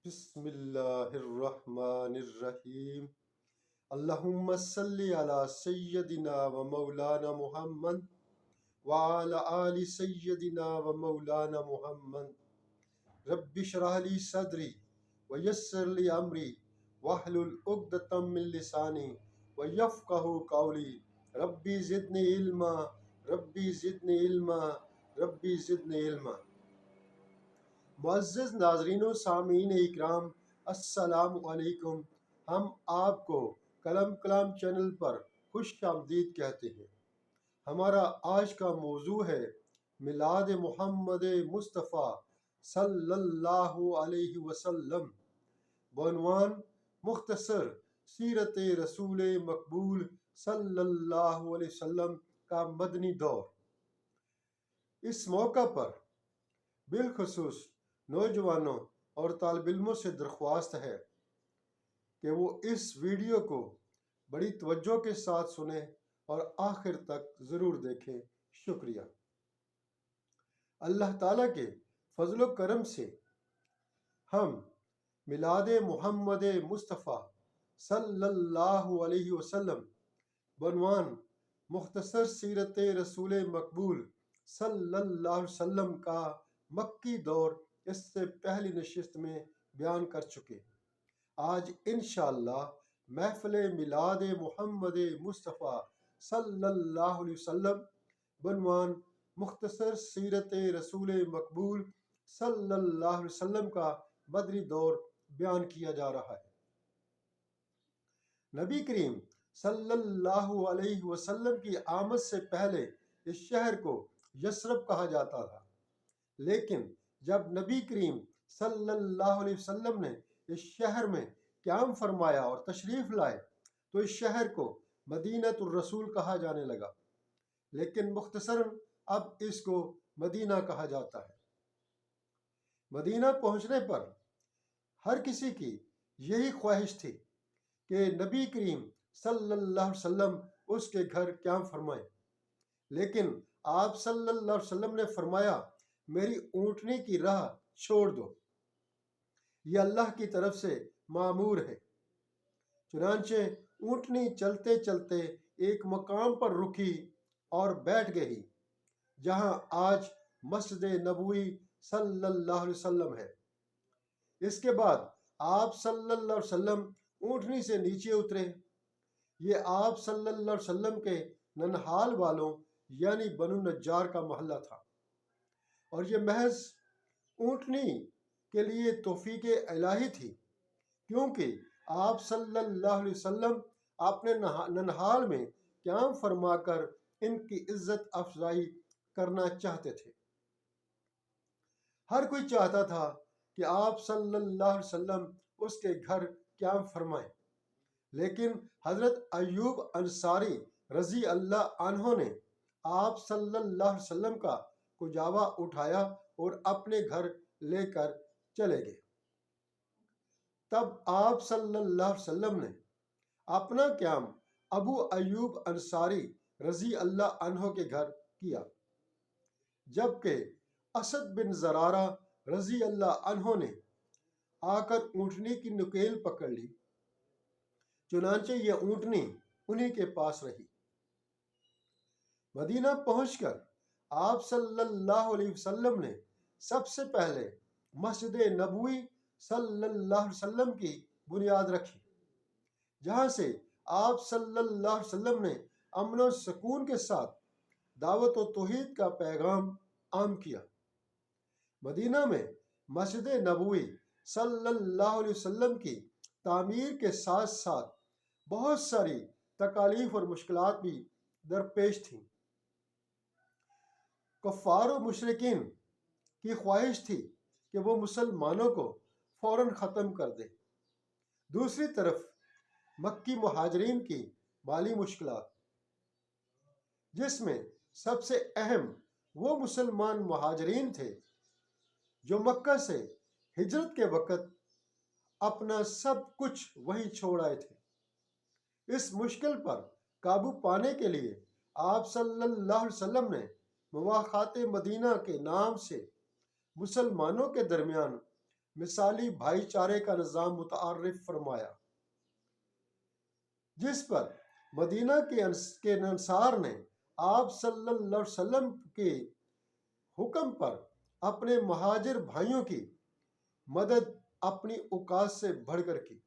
بسم اللہ الرحمن الرحیم۔ اللہم صلی علی سیدنا و مولانا محمد وعلی آل سیدنا و مولانا محمد۔ رب اشرح لی صدری ویسر لی امری واحلل عقدۃ من لسانی ویفقہوا قولی۔ ربی زدنی علما، ربی زدنی علما، ربی زدنی علما۔ معزز ناظرین و سامعین اکرام، السلام علیکم۔ ہم آپ کو قلم کلام چینل پر خوش آمدید کہتے ہیں۔ ہمارا آج کا موضوع ہے میلاد محمد مصطفیٰ صلی اللہ علیہ وسلم، بعنوان مختصر سیرت رسول مقبول صلی اللہ علیہ وسلم کا مدنی دور۔ اس موقع پر بالخصوص نوجوانوں اور طالب علموں سے درخواست ہے کہ وہ اس ویڈیو کو بڑی توجہ کے ساتھ سنیں اور آخر تک ضرور دیکھیں۔ شکریہ۔ اللہ تعالیٰ کے فضل و کرم سے ہم میلاد محمد مصطفیٰ صلی اللہ علیہ وسلم بعنوان مختصر سیرت رسول مقبول صلی اللہ علیہ وسلم کا مکی دور اس سے پہلی نشست میں بیان کر چکے۔ آج انشاءاللہ محفل میلاد محمد مصطفیٰ صلی اللہ علیہ وسلم بعنوان مختصر سیرت رسول مقبول صلی اللہ علیہ وسلم کا مدنی دور بیان کیا جا رہا ہے۔ نبی کریم صلی اللہ علیہ وسلم کی آمد سے پہلے اس شہر کو یثرب کہا جاتا تھا، لیکن جب نبی کریم صلی اللہ علیہ وسلم نے اس شہر میں قیام فرمایا اور تشریف لائے تو اس شہر کو مدینۃ الرسول کہا جانے لگا، لیکن مختصراً اب اس کو مدینہ کہا جاتا ہے۔ مدینہ پہنچنے پر ہر کسی کی یہی خواہش تھی کہ نبی کریم صلی اللہ علیہ وسلم اس کے گھر قیام فرمائیں، لیکن آپ صلی اللہ علیہ وسلم نے فرمایا میری اونٹنی کی راہ چھوڑ دو، یہ اللہ کی طرف سے مامور ہے۔ چنانچہ اونٹنی چلتے چلتے ایک مقام پر رکی اور بیٹھ گئی جہاں آج مسجد نبوی صلی اللہ علیہ وسلم ہے۔ اس کے بعد آپ صلی اللہ علیہ وسلم اونٹنی سے نیچے اترے۔ یہ آپ صلی اللہ علیہ وسلم کے ننہال والوں یعنی بنو نجار کا محلہ تھا، اور یہ محض اونٹنی کے لیے توفیق الہی تھی، کیونکہ آپ صلی اللہ علیہ وسلم اپنے ننہال میں قیام فرما کر ان کی عزت افزائی کرنا چاہتے تھے۔ ہر کوئی چاہتا تھا کہ آپ صلی اللہ علیہ وسلم اس کے گھر قیام فرمائیں، لیکن حضرت ایوب انصاری رضی اللہ عنہ نے آپ صلی اللہ علیہ وسلم کا کجاوا اٹھایا اور اپنے گھر لے کر چلے گئے۔ تب آپ صلی اللہ علیہ وسلم نے اپنا قیام ابو ایوب انصاری رضی اللہ عنہ کے گھر کیا، جبکہ اسد بن زرارہ رضی اللہ عنہ نے آ کر اونٹنی کی نکیل پکڑ لی، چنانچہ یہ اونٹنی انہی کے پاس رہی۔ مدینہ پہنچ کر آپ صلی اللہ علیہ وسلم نے سب سے پہلے مسجد نبوی صلی اللہ علیہ وسلم کی بنیاد رکھی، جہاں سے آپ صلی اللہ علیہ وسلم نے امن و سکون کے ساتھ دعوت و توحید کا پیغام عام کیا۔ مدینہ میں مسجد نبوی صلی اللہ علیہ وسلم کی تعمیر کے ساتھ ساتھ بہت ساری تکالیف اور مشکلات بھی درپیش تھیں۔ کفار و مشرکین کی خواہش تھی کہ وہ مسلمانوں کو فوراً ختم کر دے۔ دوسری طرف مکی مہاجرین کی مالی مشکلات، جس میں سب سے اہم وہ مسلمان مہاجرین تھے جو مکہ سے ہجرت کے وقت اپنا سب کچھ وہیں چھوڑ آئے تھے۔ اس مشکل پر قابو پانے کے لیے آپ صلی اللہ علیہ وسلم نے مواخات مدینہ کے نام سے مسلمانوں کے درمیان مثالی بھائی چارے کا نظام متعارف فرمایا، جس پر مدینہ کے انصار نے آپ صلی اللہ علیہ وسلم کے حکم پر اپنے مہاجر بھائیوں کی مدد اپنی اوقات سے بڑھ کر کی۔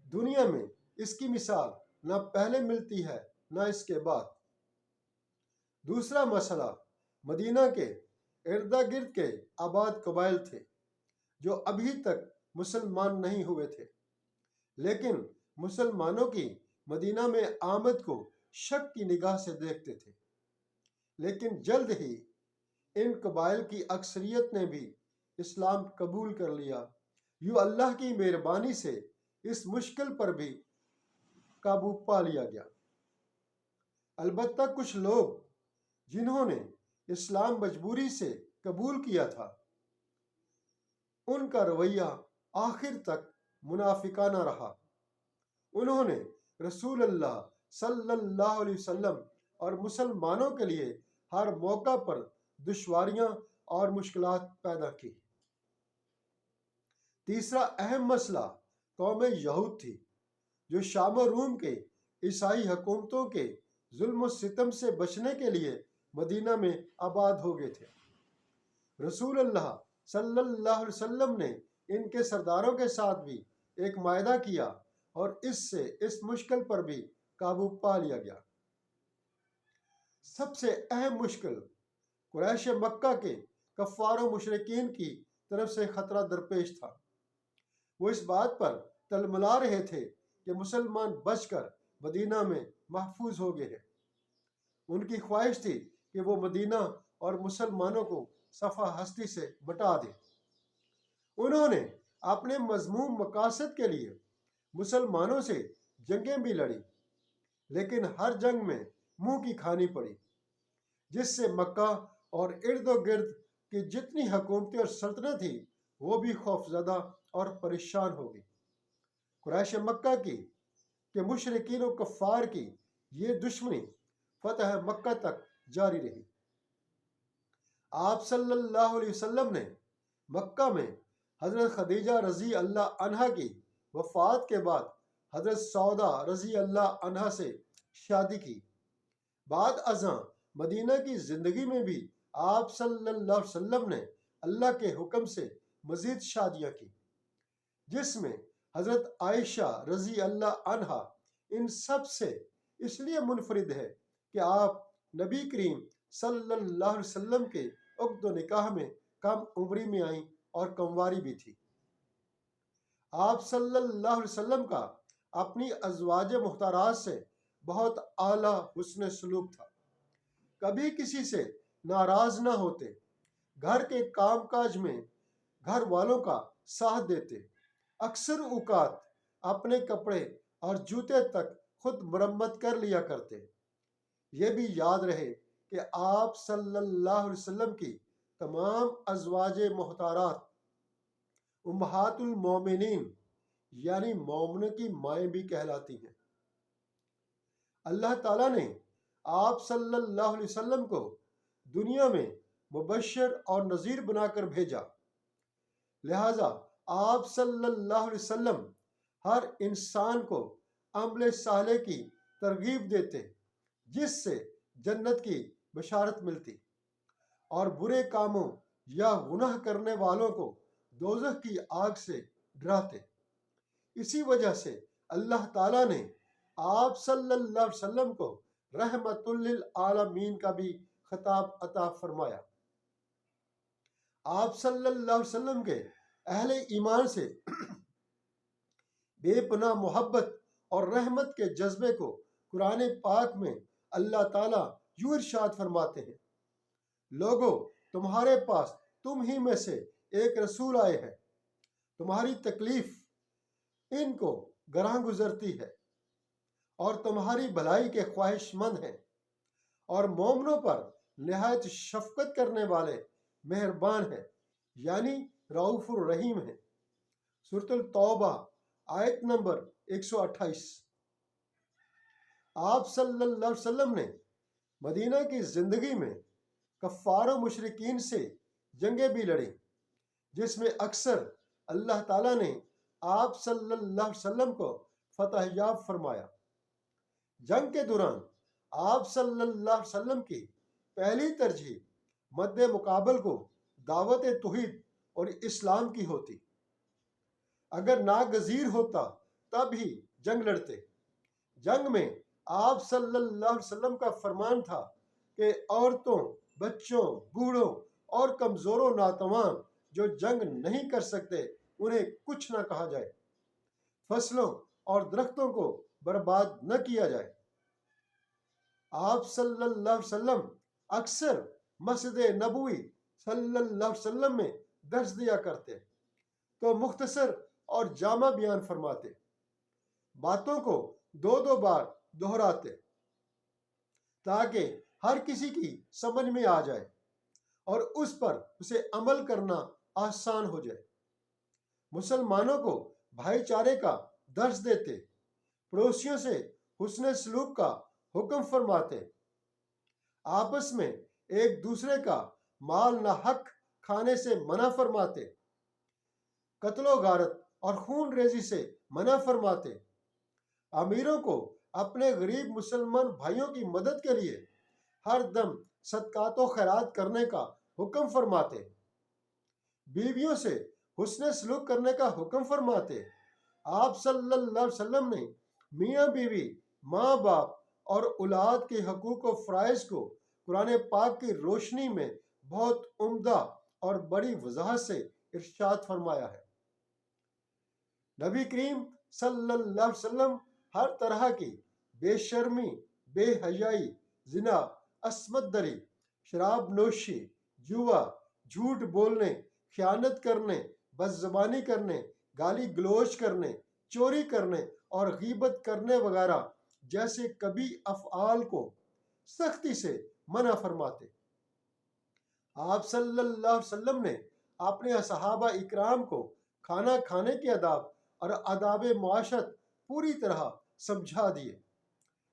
دنیا میں اس کی مثال نہ پہلے ملتی ہے نہ اس کے بعد۔ دوسرا مسئلہ مدینہ کے ارد گرد کے آباد قبائل تھے جو ابھی تک مسلمان نہیں ہوئے تھے، لیکن مسلمانوں کی مدینہ میں آمد کو شک کی نگاہ سے دیکھتے تھے۔ لیکن جلد ہی ان قبائل کی اکثریت نے بھی اسلام قبول کر لیا۔ یوں اللہ کی مہربانی سے اس مشکل پر بھی قابو پا لیا گیا۔ البتہ کچھ لوگ جنہوں نے اسلام مجبوری سے قبول کیا تھا، ان کا رویہ آخر تک منافقانہ رہا۔ انہوں نے رسول اللہ صلی اللہ علیہ وسلم اور مسلمانوں کے لیے ہر موقع پر دشواریاں اور مشکلات پیدا کی۔ تیسرا اہم مسئلہ قوم یہود تھی، جو شام و روم کے عیسائی حکومتوں کے ظلم و ستم سے بچنے کے لیے مدینہ میں آباد ہو گئے تھے۔ رسول اللہ صلی اللہ علیہ وسلم نے ان کے سرداروں کے ساتھ بھی ایک معاہدہ کیا اور اس سے اس مشکل پر بھی قابو پا لیا گیا۔ سب سے اہم مشکل قریش مکہ کے کفار و مشرکین کی طرف سے خطرہ درپیش تھا۔ وہ اس بات پر تلملا رہے تھے کہ مسلمان بچ کر مدینہ میں محفوظ ہو گئے ہیں۔ ان کی خواہش تھی کہ وہ مدینہ اور مسلمانوں کو صفحہ ہستی سے مٹا دیں۔ انہوں نے اپنے مذموم مقاصد کے لیے مسلمانوں سے جنگیں بھی لڑی، لیکن ہر جنگ میں منہ کی کھانی پڑی، جس سے مکہ اور ارد و گرد کی جتنی حکومتیں اور سلطنت تھیں وہ بھی خوفزدہ اور پریشان ہو گئی۔ قریش مکہ کی کہ مشرکین و کفار کی یہ دشمنی فتح مکہ تک جاری رہی۔ آپ صلی اللہ علیہ وسلم نے مکہ میں حضرت خدیجہ رضی اللہ عنہا کی وفات کے بعد حضرت سودا رضی اللہ عنہا سے شادی کی۔ بعد ازاں مدینہ کی زندگی میں بھی آپ صلی اللہ علیہ وسلم نے اللہ کے حکم سے مزید شادیاں کی، جس میں حضرت عائشہ رضی اللہ عنہا ان سب سے اس لیے منفرد ہے کہ آپ نبی کریم صلی اللہ علیہ وسلم کے عقد و نکاح میں کم عمری میں آئیں اور کنواری بھی تھی۔ آپ صلی اللہ علیہ وسلم کا اپنی ازواج محترمات سے بہت اعلیٰ حسن سلوک تھا۔ کبھی کسی سے ناراض نہ ہوتے، گھر کے کام کاج میں گھر والوں کا ساتھ دیتے، اکثر اوقات اپنے کپڑے اور جوتے تک خود مرمت کر لیا کرتے۔ یہ بھی یاد رہے کہ آپ صلی اللہ علیہ وسلم کی تمام ازواج محترمات امہات المومنین یعنی مومنوں کی مائیں بھی کہلاتی ہیں۔ اللہ تعالیٰ نے آپ صلی اللہ علیہ وسلم کو دنیا میں مبشر اور نذیر بنا کر بھیجا، لہذا آپ صلی اللہ علیہ وسلم ہر انسان کو عمل صالح کی ترغیب دیتے جس سے جنت کی بشارت ملتی، اور برے کاموں یا گناہ کرنے والوں کو دوزخ کی آگ سے ڈراتے۔ اسی وجہ سے اللہ تعالیٰ نے آپ صلی اللہ علیہ وسلم کو رحمت للعالمین کا بھی خطاب عطا فرمایا۔ آپ صلی اللہ علیہ وسلم کے اہل ایمان سے بے پناہ محبت اور رحمت کے جذبے کو قرآن پاک میں اللہ تعالیٰ یوں ارشاد فرماتے ہیں: لوگو، تمہارے پاس تم ہی میں سے ایک رسول آئے ہیں، تمہاری تکلیف ان کو گراں گزرتی ہے اور تمہاری بھلائی کے خواہش مند ہیں، اور مومنوں پر نہایت شفقت کرنے والے مہربان ہیں، یعنی رؤوف الرحیم ہیں۔ سورۃ التوبہ آیت نمبر 128۔ آپ صلی اللہ علیہ وسلم نے مدینہ کی زندگی میں کفار و مشرکین سے جنگیں بھی لڑیں، جس میں اکثر اللہ تعالیٰ نے آپ صلی اللہ علیہ وسلم کو فتح یاب فرمایا۔ جنگ کے دوران آپ صلی اللہ علیہ وسلم کی پہلی ترجیح مد مقابل کو دعوت توحید اور اسلام کی ہوتی۔ اگر ناگزیر ہوتا تب ہی جنگ لڑتے۔ جنگ میں آپ صلی اللہ علیہ وسلم کا فرمان تھا کہ عورتوں، بچوں، بوڑھوں اور کمزوروں ناتوان جو جنگ نہیں کر سکتے انہیں کچھ نہ کہا جائے، فصلوں اور درختوں کو برباد نہ کیا جائے۔ آپ صلی اللہ علیہ وسلم اکثر مسجد نبوی صلی اللہ علیہ وسلم میں درس دیا کرتے تو مختصر اور جامع بیان فرماتے، باتوں کو دو دو بار دہراتے تاکہ ہر کسی کی سمجھ میں آ جائے اور اس پر اسے عمل کرنا آسان ہو جائے۔ مسلمانوں کو بھائی چارے کا درس دیتے، پڑوسیوں سے حسن سلوک کا حکم فرماتے، آپس میں ایک دوسرے کا مال ناحق کھانے سے منع فرماتے، قتل و غارت اور خون ریزی سے منع فرماتے، امیروں کو اپنے غریب مسلمان بھائیوں کی مدد کے لیے ہر دم صدقات و خیرات کرنے کا حکم فرماتے، بیویوں سے حسن سلوک کرنے کا حکم فرماتے۔ آپ صلی اللہ علیہ وسلم نے میاں بیوی، ماں باپ اور اولاد کے حقوق و فرائض کو قرآن پاک کی روشنی میں بہت عمدہ اور بڑی وضاحت سے ارشاد فرمایا ہے۔ نبی کریم صلی اللہ علیہ وسلم ہر طرح کی بے شرمی، بے حیائی، زنا، عصمت دری، شراب نوشی، جوا، جھوٹ بولنے، خیانت کرنے، بدزبانی کرنے، گالی گلوچ کرنے، چوری کرنے اور غیبت کرنے وغیرہ جیسے کبھی افعال کو سختی سے منع فرماتے۔ آپ صلی اللہ علیہ وسلم نے اپنے صحابہ اکرام کو کھانا کھانے کے آداب اور آداب معاشرت پوری طرح سمجھا دیے،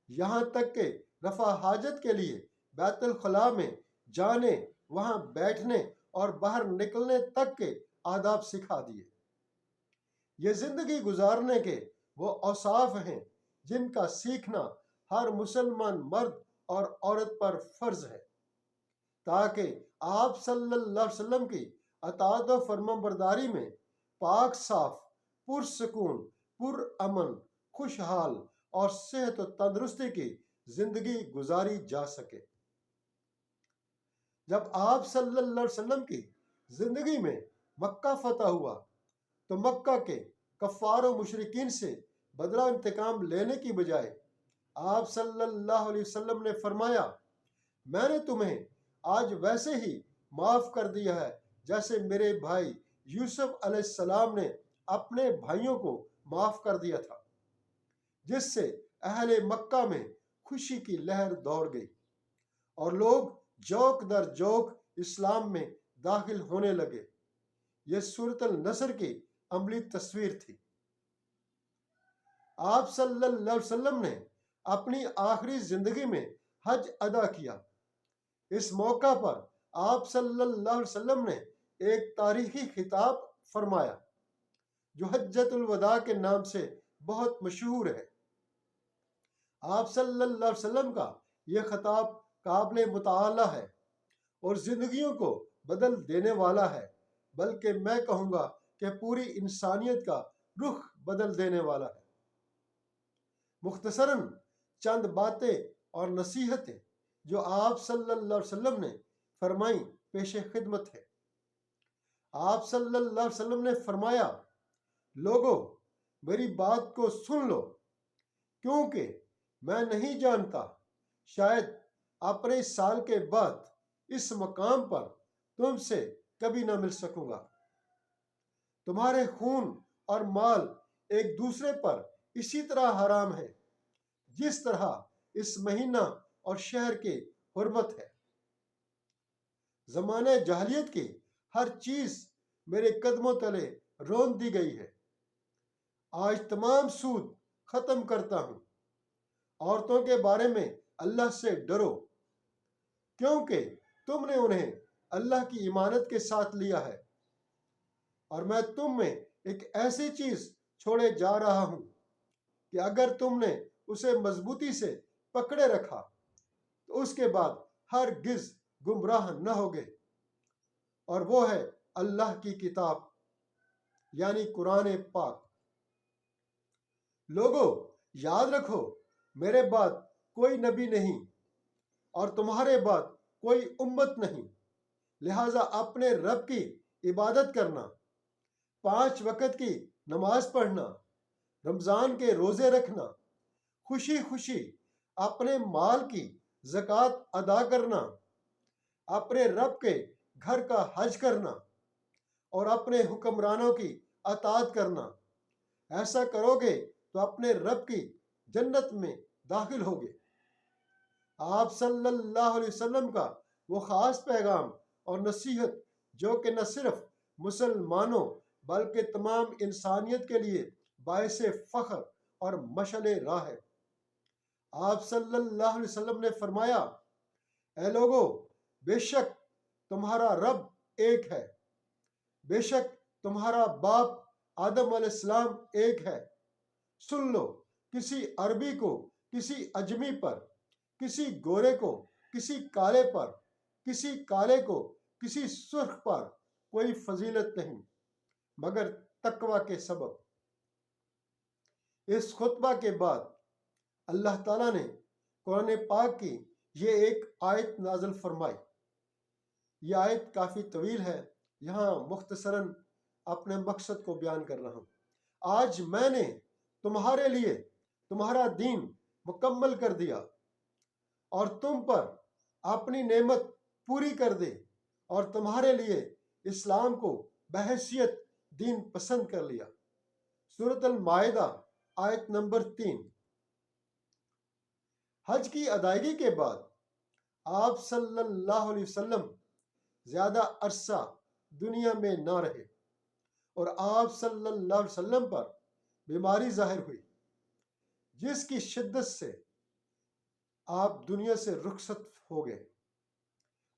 یہاں تک کہ رفع حاجت کے لیے بیت الخلاء میں جانے، وہاں بیٹھنے اور باہر نکلنے تک کے آداب سکھا دیے۔ یہ زندگی گزارنے کے وہ اوصاف ہیں جن کا سیکھنا ہر مسلمان مرد اور عورت پر فرض ہے، تاکہ آپ صلی اللہ علیہ وسلم کی اطاعت و فرمانبرداری میں پاک صاف، پرسکون، پر امن، خوشحال اور صحت و تندرستی کی زندگی گزاری جا سکے۔ جب آپ صلی اللہ علیہ وسلم کی زندگی میں مکہ فتح ہوا تو مکہ کے کفار و مشرکین سے بدلہ انتقام لینے کی بجائے آپ صلی اللہ علیہ وسلم نے فرمایا، میں نے تمہیں آج ویسے ہی معاف کر دیا ہے جیسے میرے بھائی یوسف علیہ السلام نے اپنے بھائیوں کو معاف کر دیا تھا، جس سے اہل مکہ میں خوشی کی لہر دوڑ گئی اور لوگ جوک در جوک اسلام میں داخل ہونے لگے۔ یہ سورۃ النصر کی عملی تصویر تھی۔ آپ صلی اللہ علیہ وسلم نے اپنی آخری زندگی میں حج ادا کیا۔ اس موقع پر آپ صلی اللہ علیہ وسلم نے ایک تاریخی خطاب فرمایا جو حجۃ الوداع کے نام سے بہت مشہور ہے۔ آپ صلی اللہ علیہ وسلم کا یہ خطاب قابل مطالعہ ہے اور زندگیوں کو بدل دینے والا ہے، بلکہ میں کہوں گا کہ پوری انسانیت کا رخ بدل دینے والا ہے۔ مختصراً چند باتیں اور نصیحتیں جو آپ صلی اللہ علیہ وسلم نے فرمائیں پیش خدمت ہے۔ آپ صلی اللہ علیہ وسلم نے فرمایا، لوگوں میری بات کو سن لو، کیونکہ میں نہیں جانتا، شاید اپنے اس سال کے بعد اس مقام پر تم سے کبھی نہ مل سکوں گا۔ تمہارے خون اور مال ایک دوسرے پر اسی طرح حرام ہے جس طرح اس مہینہ اور شہر کی حرمت ہے۔ زمانہ جاہلیت کی ہر چیز میرے قدموں تلے رون دی گئی ہے۔ آج تمام سود ختم کرتا ہوں۔ عورتوں کے بارے میں اللہ سے ڈرو، کیونکہ تم نے انہیں اللہ کی امانت کے ساتھ لیا ہے۔ اور میں تم میں ایک ایسی چیز چھوڑے جا رہا ہوں کہ اگر تم نے اسے مضبوطی سے پکڑے رکھا تو اس کے بعد ہرگز گمراہ نہ ہوگے، اور وہ ہے اللہ کی کتاب یعنی قرآن پاک۔ لوگو یاد رکھو، میرے بعد کوئی نبی نہیں اور تمہارے بعد کوئی امت نہیں، لہٰذا اپنے رب کی عبادت کرنا، 5 وقت کی نماز پڑھنا، رمضان کے روزے رکھنا، خوشی خوشی اپنے مال کی زکوٰۃ ادا کرنا، اپنے رب کے گھر کا حج کرنا اور اپنے حکمرانوں کی اطاعت کرنا۔ ایسا کرو گے تو اپنے رب کی جنت میں داخل ہوگے۔ آپ صلی اللہ علیہ وسلم کا وہ خاص پیغام اور نصیحت جو کہ نہ صرف مسلمانوں بلکہ تمام انسانیت کے لیے باعث فخر اور مشعل راہ ہے۔ آپ صلی اللہ علیہ وسلم نے فرمایا، اے لوگو، بے شک تمہارا رب ایک ہے، بے شک تمہارا باپ آدم علیہ السلام ایک ہے۔ سن لو، کسی عربی کو کسی اجمی پر، کسی گورے کو کسی کالے پر، کسی کالے کو کسی سرخ پر کوئی فضیلت نہیں مگر تقوی کے سبب۔ اس خطبہ کے بعد اللہ تعالیٰ نے قرآن پاک کی یہ ایک آیت نازل فرمائی۔ یہ آیت کافی طویل ہے، یہاں مختصراً اپنے مقصد کو بیان کر رہا ہوں۔ آج میں نے تمہارے لیے تمہارا دین مکمل کر دیا اور تم پر اپنی نعمت پوری کر دے اور تمہارے لیے اسلام کو بحیثیت دین پسند کر لیا۔ سورۃ المائدہ آیت نمبر 3۔ حج کی ادائیگی کے بعد آپ صلی اللہ علیہ وسلم زیادہ عرصہ دنیا میں نہ رہے اور آپ صلی اللہ علیہ وسلم پر بیماری ظاہر ہوئی، جس کی شدت سے آپ دنیا سے رخصت ہو گئے۔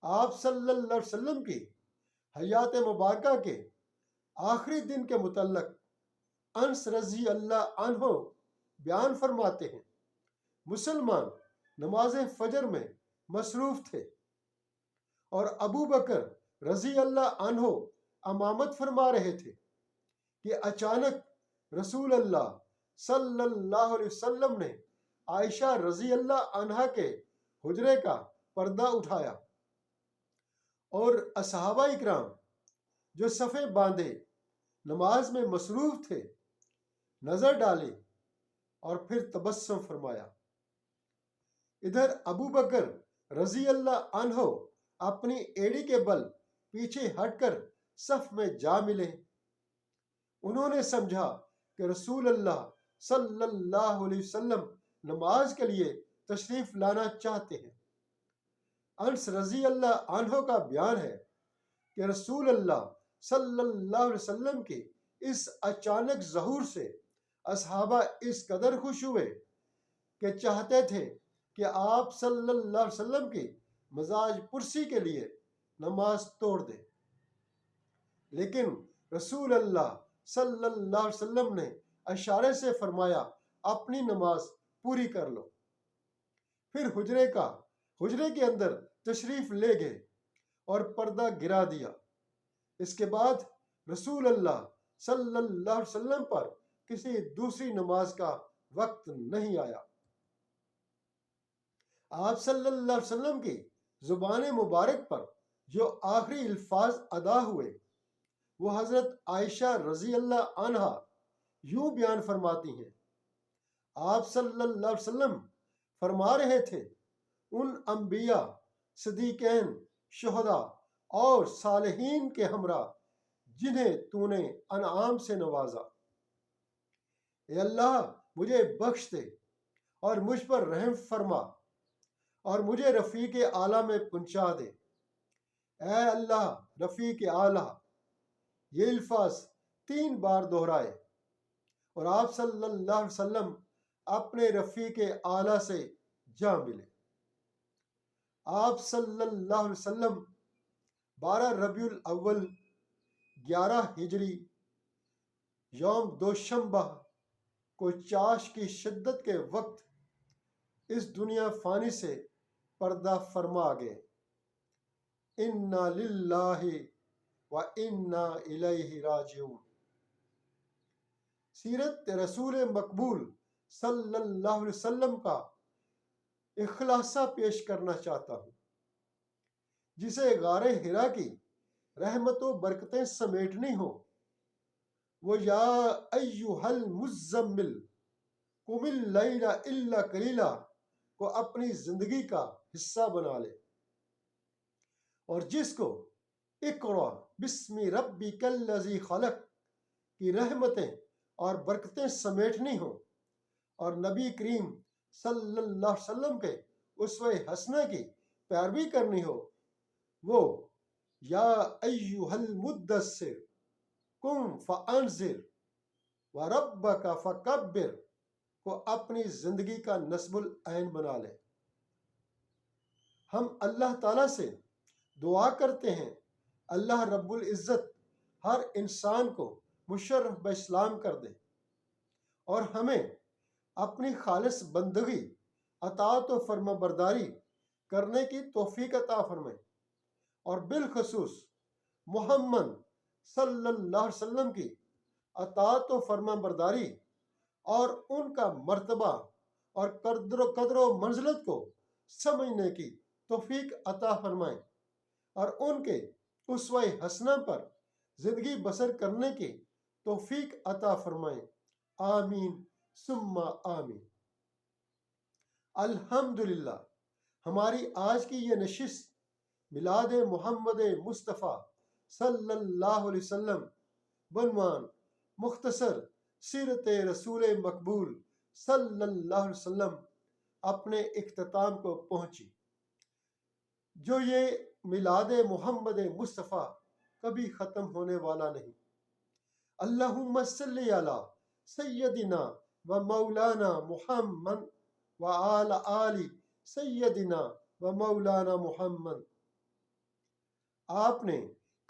آپ صلی اللہ علیہ وسلم کی حیات مبارکہ کے آخری دن کے متعلق انس رضی اللہ عنہ بیان فرماتے ہیں، مسلمان نماز فجر میں مصروف تھے اور ابو بکر رضی اللہ عنہ امامت فرما رہے تھے کہ اچانک رسول اللہ صلی اللہ علیہ وسلم نے عائشہ رضی اللہ عنہا کے حجرے کا پردہ اٹھایا اور اصحابہ اکرام جو صفیں باندھے نماز میں مصروف تھے نظر ڈالی اور پھر تبسم فرمایا۔ ادھر ابو بکر رضی اللہ عنہ اپنی ایڑی کے بل پیچھے ہٹ کر صف میں جا ملے۔ انہوں نے سمجھا کہ رسول اللہ صلی اللہ علیہ وسلم نماز کے لیے تشریف لانا چاہتے ہیں۔ انس رضی اللہ عنہ کا بیان ہے کہ رسول اللہ صلی اللہ علیہ وسلم کے اس اچانک ظہور سے اصحابہ اس قدر خوش ہوئے کہ چاہتے تھے کہ آپ صلی اللہ علیہ وسلم کی مزاج پرسی کے لیے نماز توڑ دیں، لیکن رسول اللہ صلی اللہ علیہ وسلم نے اشارے سے فرمایا، اپنی نماز پوری کر لو۔ پھر حجرے کے اندر تشریف لے گئے اور پردہ گرا دیا۔ اس کے بعد رسول اللہ صلی اللہ علیہ وسلم پر کسی دوسری نماز کا وقت نہیں آیا۔ آپ صلی اللہ علیہ وسلم کی زبان مبارک پر جو آخری الفاظ ادا ہوئے وہ حضرت عائشہ رضی اللہ عنہا یوں بیان فرماتی ہیں، آپ صلی اللہ علیہ وسلم فرما رہے تھے، ان انبیاء، صدیقین، شہداء اور صالحین کے ہمراہ جنہیں تو نے انعام سے نوازا، اے اللہ مجھے بخش دے اور مجھ پر رحم فرما اور مجھے رفیق اعلیٰ میں پہنچا دے۔ اے اللہ رفیق اعلیٰ، یہ الفاظ 3 بار دہرائے اور آپ صلی اللہ علیہ وسلم اپنے رفیق اعلیٰ سے جا ملے۔ آپ صلی اللہ علیہ وسلم 12 ربیع الاول 11 ہجری یوم دوشنبہ کو چاش کی شدت کے وقت اس دنیا فانی سے پردہ فرما گئے۔ انا للہ و انا الیہ راجعون۔ سیرت رسول مقبول صلی اللہ علیہ وسلم کا ایک خلاصہ پیش کرنا چاہتا ہوں، جسے غار حرا کی رحمت و برکتیں سمیٹنی ہوں۔ وہ یا ایہا المزمل قم اللیل الا قلیلا کو اپنی زندگی کا حصہ بنا لے، اور جس کو اقرا بسم ربک الذی خلق کی رحمتیں اور برکتیں سمیٹنی ہوں، اور نبی کریم صلی اللہ علیہ وسلم کے اسوہ حسنہ کی پیروی کرنی ہو، وہ یا ایہا المدثر قم فانذر وربک فکبر کو اپنی زندگی کا نصب العین بنا لے۔ ہم اللہ تعالیٰ سے دعا کرتے ہیں اللہ رب العزت ہر انسان کو مشرف باسلام کر دے، اور ہمیں اپنی خالص بندگی، اطاعت و فرما برداری کرنے کی توفیق عطا فرمائے، اور بالخصوص محمد صلی اللہ علیہ وسلم کی اطاعت و فرما برداری اور ان کا مرتبہ اور قدر و منزلت کو سمجھنے کی توفیق عطا فرمائے، اور ان کے اسوہ حسنہ پر زندگی بسر کرنے کی توفیق عطا فرمائے۔ آمین ثم آمین۔ الحمدللہ، ہماری آج کی یہ نشست میلاد محمد مصطفیٰ صلی اللہ علیہ وسلم بعنوان مختصر سیرت رسول مقبول صلی اللہ علیہ وسلم اپنے اختتام کو پہنچی، جو یہ میلاد محمد مصطفیٰ کبھی ختم ہونے والا نہیں۔ اللہم صلی علی سیدنا و مولانا محمد و آل سیدنا و مولانا محمد۔ آپ نے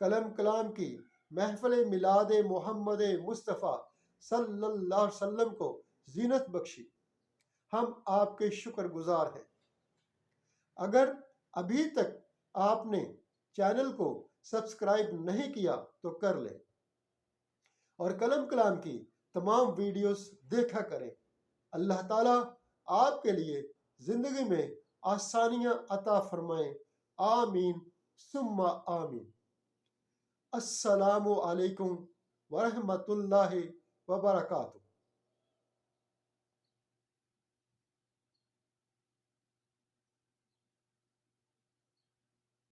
قلم کلام کی محفل میلاد محمد مصطفیٰ صلی اللہ علیہ وسلم کو زینت بخشی، ہم آپ کے شکر گزار ہیں۔ اگر ابھی تک آپ نے چینل کو سبسکرائب نہیں کیا تو کر لیں، اور قلم کلام کی تمام ویڈیوز دیکھا کریں۔ اللہ تعالیٰ آپ کے لیے زندگی میں آسانیاں عطا فرمائیں۔ آمین ثم آمین۔ السلام علیکم ورحمۃ اللہ وبرکاتہ۔